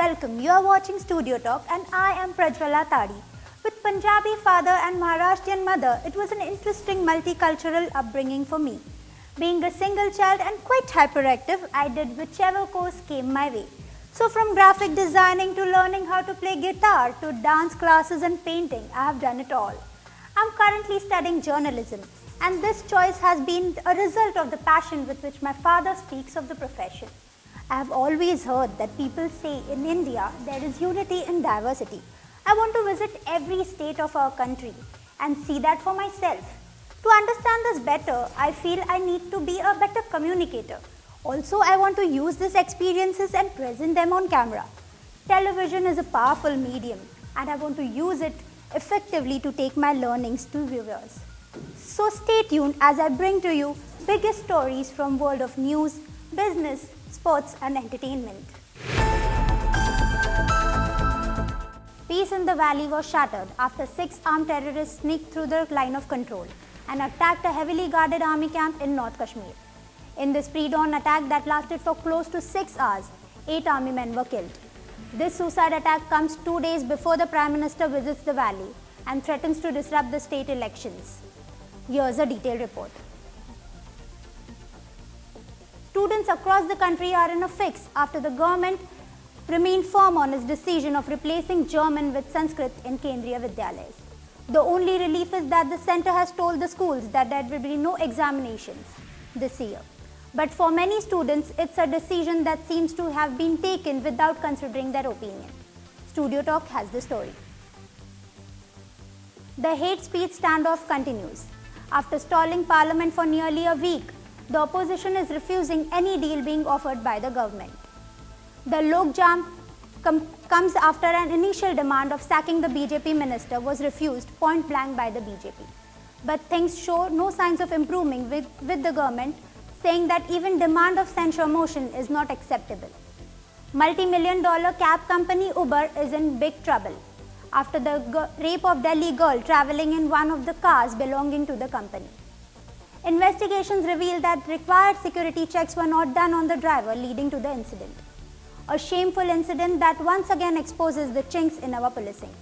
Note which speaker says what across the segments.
Speaker 1: welcome. You are watching Studio Talk and I am Prajwala Tadi. With Punjabi father and Maharashtrian mother, it was an interesting multicultural upbringing for me. Being a single child and quite hyperactive, I did whichever course came my way. So from graphic designing to learning how to play guitar to dance classes and painting, I have done it all. I am currently studying journalism, and this choice has been a result of the passion with which my father speaks of the profession. I have always heard that people say in India there is unity in diversity. I want to visit every state of our country and see that for myself. To understand this better, I feel I need to be a better communicator. Also, I want to use these experiences and present them on camera. Television is a powerful medium and I want to use it effectively to take my learnings to viewers. So stay tuned as I bring to you biggest stories from world of news, business, sports and entertainment. Peace in the valley was shattered after 6 armed terrorists sneaked through the line of control and attacked a heavily guarded army camp in North Kashmir. In this pre-dawn attack that lasted for close to 6 hours, 8 army men were killed. This suicide attack comes 2 days before the Prime Minister visits the valley and threatens to disrupt the state elections. Here's a detailed report. Students across the country are in a fix after the government remained firm on its decision of replacing German with Sanskrit in Kendriya Vidyalayas. The only relief is that the centre has told the schools that there will be no examinations this year. But for many students, it's a decision that seems to have been taken without considering their opinion. Studio Talk has the story. The hate speech standoff continues. After stalling Parliament for nearly a week, the opposition is refusing any deal being offered by the government. The Lok Jam comes after an initial demand of sacking the BJP minister was refused point blank by the BJP. But things show no signs of improving with the government, saying that even demand of censure motion is not acceptable. Multi-million-dollar cab company Uber is in big trouble after the rape of Delhi girl travelling in one of the cars belonging to the company. Investigations reveal that required security checks were not done on the driver, leading to the incident. A shameful incident that once again exposes the chinks in our policing.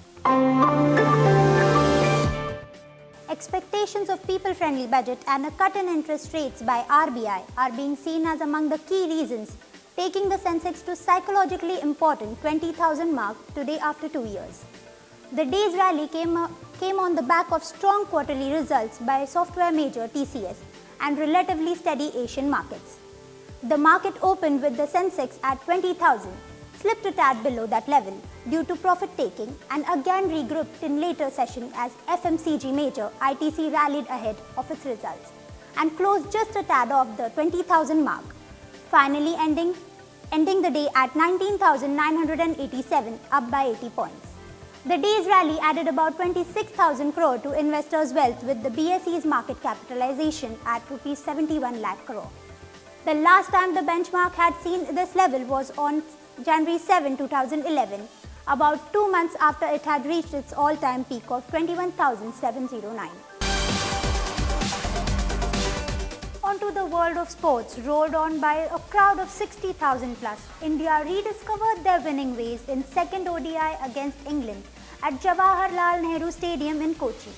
Speaker 1: Expectations of people-friendly budget and a cut in interest rates by RBI are being seen as among the key reasons taking the Sensex to psychologically important 20,000 mark today after 2 years. The day's rally came on the back of strong quarterly results by software major TCS and relatively steady Asian markets. The market opened with the Sensex at 20,000, slipped a tad below that level due to profit taking and again regrouped in later session as FMCG major ITC rallied ahead of its results and closed just a tad off the 20,000 mark, finally ending the day at 19,987, up by 80 points. The day's rally added about 26,000 crore to investors' wealth with the BSE's market capitalization at Rs 71 lakh crore. The last time the benchmark had seen this level was on January 7, 2011, about 2 months after it had reached its all-time peak of 21,709. Onto the world of sports, rolled on by a crowd of 60,000 plus, India rediscovered their winning ways in second ODI against England at Jawaharlal Nehru Stadium in Kochi.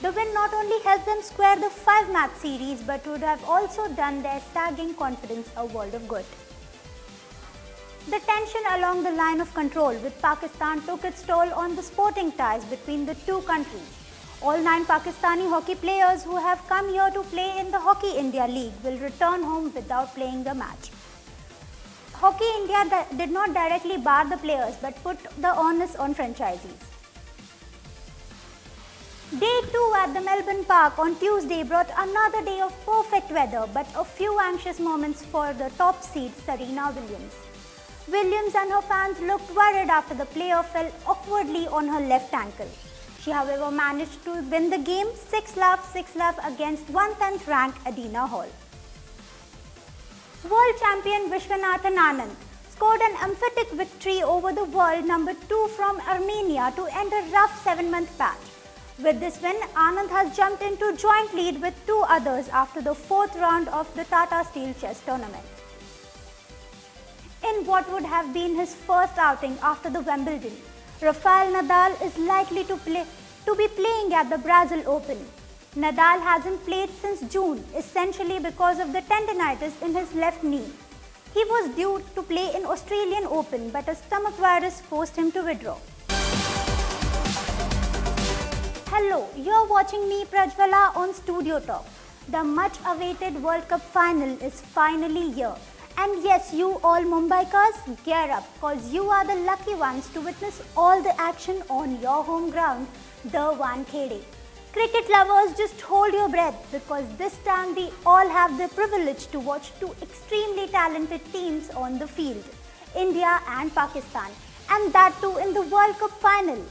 Speaker 1: The win not only helped them square the 5-match series but would have also done their sagging confidence a world of good. The tension along the line of control with Pakistan took its toll on the sporting ties between the two countries. All 9 Pakistani hockey players who have come here to play in the Hockey India League will return home without playing the match. Hockey India did not directly bar the players but put the onus on franchisees. Day 2 at the Melbourne Park on Tuesday brought another day of perfect weather but a few anxious moments for the top seed Serena Williams. Williams and her fans looked worried after the player fell awkwardly on her left ankle. She, however, managed to win the game 6-love against 110th ranked Adina Hall. World champion Vishwanathan Anand scored an emphatic victory over the world number 2 from Armenia to end a rough 7-month patch. With this win, Anand has jumped into joint lead with 2 others after the 4th round of the Tata Steel Chess Tournament. In what would have been his first outing after the Wimbledon, Rafael Nadal is likely to be playing at the Brazil Open. Nadal hasn't played since June, essentially because of the tendinitis in his left knee. He was due to play in Australian Open, but a stomach virus forced him to withdraw. Hello, you're watching me Prajvala on Studio Talk. The much awaited World Cup final is finally here. And yes, you all Mumbaikars, gear up, cause you are the lucky ones to witness all the action on your home ground, the Wankhede. Cricket lovers, just hold your breath, because this time we all have the privilege to watch two extremely talented teams on the field, India and Pakistan, and that too in the World Cup final.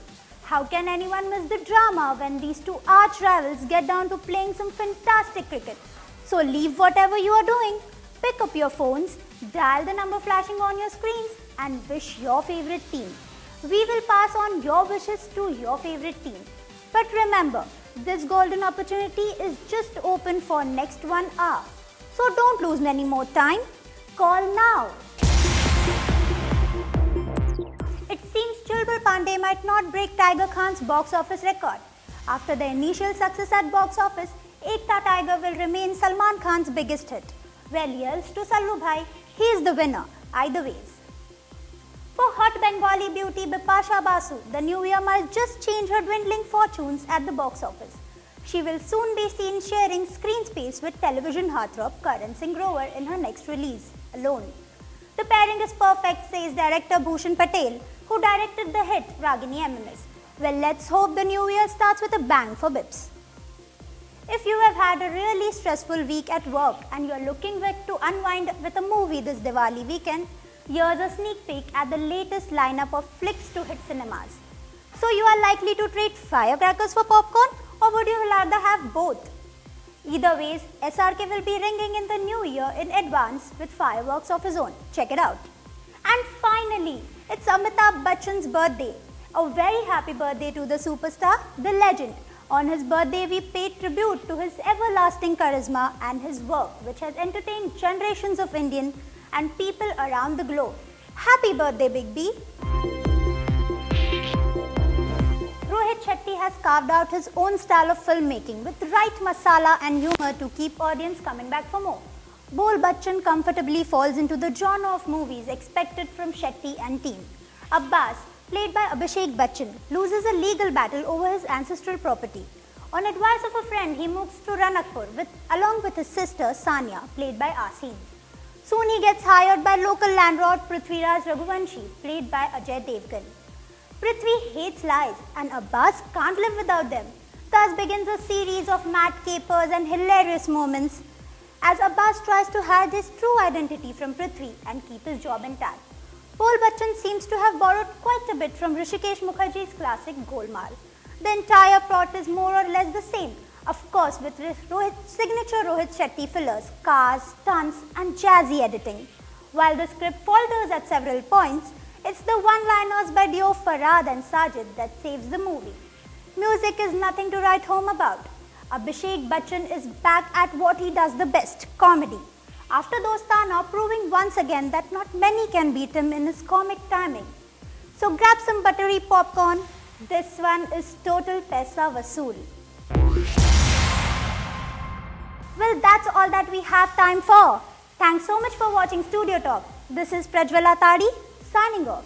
Speaker 1: How can anyone miss the drama when these two arch rivals get down to playing some fantastic cricket? So leave whatever you are doing, pick up your phones, dial the number flashing on your screens and wish your favorite team. We will pass on your wishes to your favorite team. But remember, this golden opportunity is just open for next 1 hour. So don't lose any more time. Call now. It seems Chulbul Pandey might not break Tiger Khan's box office record. After the initial success at box office, Ekta Tiger will remain Salman Khan's biggest hit. Well, here's to Sallu Bhai, he is the winner, either ways. For hot Bengali beauty Bipasha Basu, the new year must just change her dwindling fortunes at the box office. She will soon be seen sharing screen space with television heartthrob Karan Singh Grover in her next release, Alone. The pairing is perfect, says director Bhushan Patel, who directed the hit Ragini Eminis. Well, let's hope the new year starts with a bang for Bips. If you have had a really stressful week at work and you are looking to unwind with a movie this Diwali weekend, here's a sneak peek at the latest lineup of flicks to hit cinemas. So you are likely to trade firecrackers for popcorn, or would you rather have both? Either ways, SRK will be ringing in the new year in advance with fireworks of his own. Check it out. And finally, it's Amitabh Bachchan's birthday. A very happy birthday to the superstar, the legend. On his birthday, we paid tribute to his everlasting charisma and his work, which has entertained generations of Indians and people around the globe. Happy birthday, Big B! Rohit Shetty has carved out his own style of filmmaking with right masala and humor to keep audience coming back for more. Bol Bachchan comfortably falls into the genre of movies expected from Shetty and team. Abbas, played by Abhishek Bachchan, loses a legal battle over his ancestral property. On advice of a friend, he moves to Ranakpur along with his sister Sania, played by Asim. Soon he gets hired by local landlord Prithviraj Raghuvanshi, played by Ajay Devgan. Prithvi hates lies and Abbas can't live without them. Thus begins a series of mad capers and hilarious moments as Abbas tries to hide his true identity from Prithvi and keep his job intact. Bol Bachchan seems to have borrowed quite a bit from Hrishikesh Mukherjee's classic Golmaal. The entire plot is more or less the same, of course with signature Rohit Shetty fillers, cars, stunts and jazzy editing. While the script falters at several points, it's the one-liners by duo Farhad and Sajid that saves the movie. Music is nothing to write home about. Abhishek Bachchan is back at what he does the best, comedy. After Dostana, proving once again that not many can beat him in his comic timing. So grab some buttery popcorn. This one is total paisa vasool. Well, that's all that we have time for. Thanks so much for watching Studio Talk. This is Prajvala Tadi signing off.